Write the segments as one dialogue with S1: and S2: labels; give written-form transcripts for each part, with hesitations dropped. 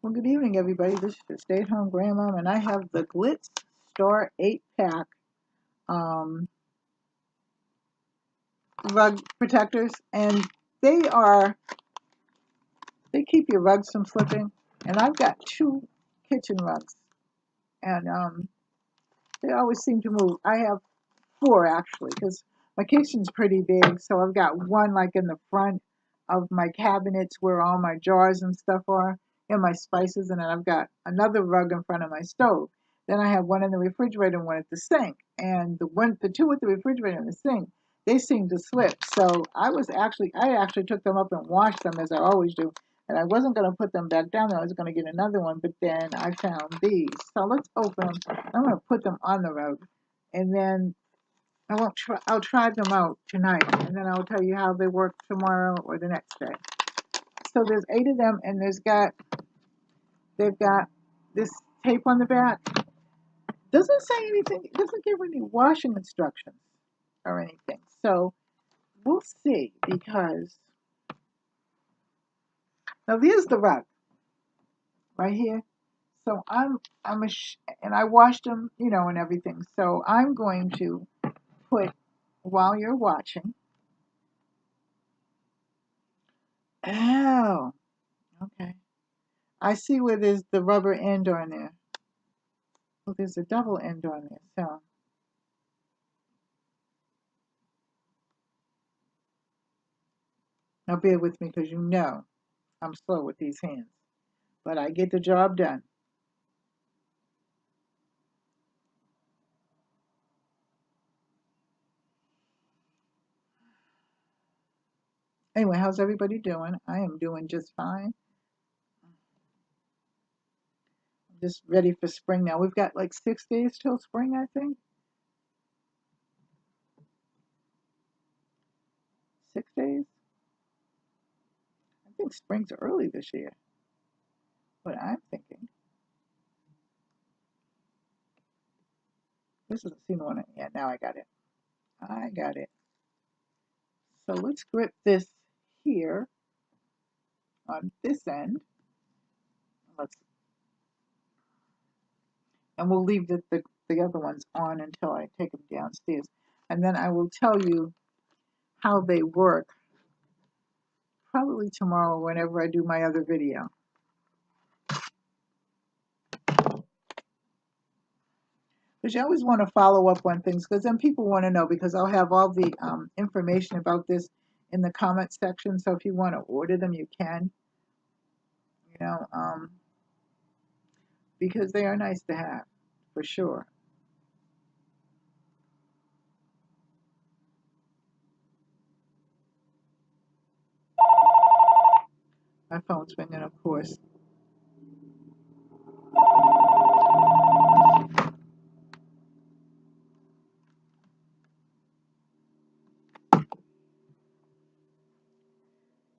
S1: Well, good evening, everybody. This is Stay-at-Home Grandma, and I have the Glitz Star 8-pack rug protectors, and they keep your rugs from slipping. And I've got 2 kitchen rugs, and they always seem to move. I have 4 actually, because my kitchen's pretty big, so I've got one like in the front of my cabinets where all my jars and stuff are, and my spices, and then I've got another rug in front of my stove. Then I have one in the refrigerator and one at the sink. And the 2 with the refrigerator and the sink, they seem to slip. So I actually took them up and washed them as I always do. And I wasn't going to put them back down there. I was going to get another one, but then I found these. So let's open them. I'm going to put them on the rug, and then I'll try them out tonight, and then I'll tell you how they work tomorrow or the next day. So there's 8 of them, and they've got this tape on the back. Doesn't say anything. It doesn't give any washing instructions or anything. So we'll see, because now there's the rug right here. So and I washed them, and everything. So I'm going to put, while you're watching. Oh, okay. I see where there's the rubber end on there. Well, there's a double end on there, so. Now bear with me, because I'm slow with these hands. But I get the job done. Anyway, how's everybody doing? I am doing just fine. I'm just ready for spring now. We've got like 6 days till spring, I think. 6 days? I think spring's early this year. What I'm thinking. This doesn't seem to want to. Yeah, now I got it. I got it. So let's grip this here on this end. And we'll leave the other ones on until I take them downstairs. And then I will tell you how they work probably tomorrow whenever I do my other video. Because you always want to follow up on things, because then people want to know, because I'll have all the information about this in the comment section. So if you want to order them, you can, because they are nice to have, for sure. My phone's ringing, of course.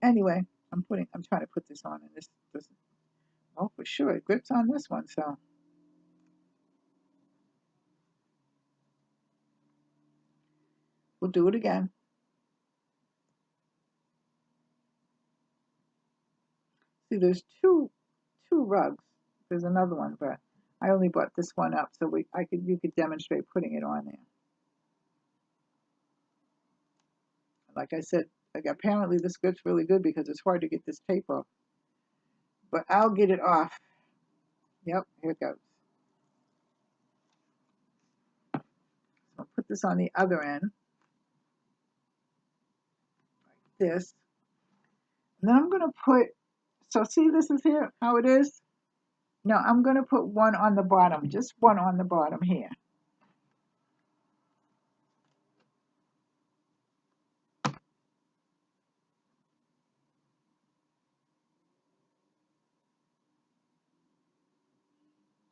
S1: Anyway, I'm trying to put this on, and this doesn't. Oh, for sure, it grips on this one, so. We'll do it again. See, there's two rugs. There's another one, but I only brought this one up so you could demonstrate putting it on there. Like I said, apparently this grips really good, because it's hard to get this tape off. But I'll get it off. Yep, here it goes. I'll put this on the other end, like this. And then I'm going to put, so see, this is here, how it is? Now I'm going to put one on the bottom, just one on the bottom here.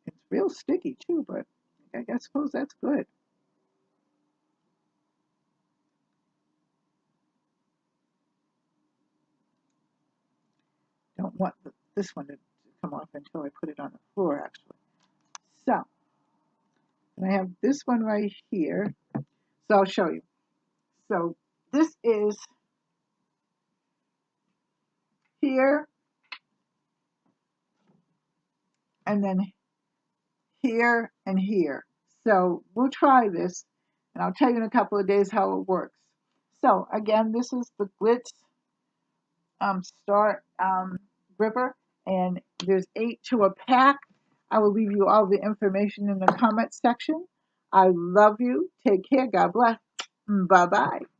S1: It's real sticky too, but I suppose that's good. Don't want this one to come off until I put it on the floor, actually. So, and I have this one right here. So I'll show you. So this is here. and then here and here. So we'll try this, and I'll tell you in a couple of days how it works. So again, this is the Glitz Star Gripper, and there's 8 to a pack. I will leave you all the information in the comment section. I love you. Take care. God bless. Bye-bye.